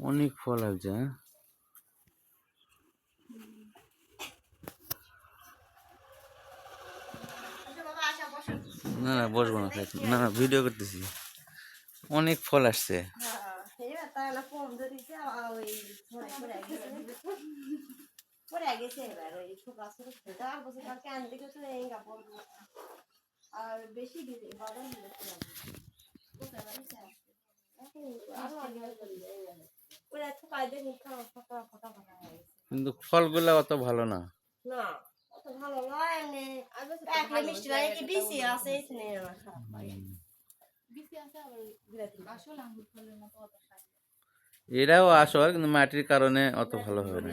অনেক ফল আছে। হ্যাঁ, না না বসবো না, না না ভিডিও করতেছি। অনেক ফল আসছে। আর বেশি বাদাম কিন্তু ফলগুলা অত ভালো না। না অত ভালো নয় এমনি একটা মিষ্টি লাগে কি বেশি আছে এখানে বেশি আছে আবার আসল আঙ্গুর ফলের মতো অত স্বাদ এরাও আসল, কিন্তু মাটির কারণে অত ভালো হবে না।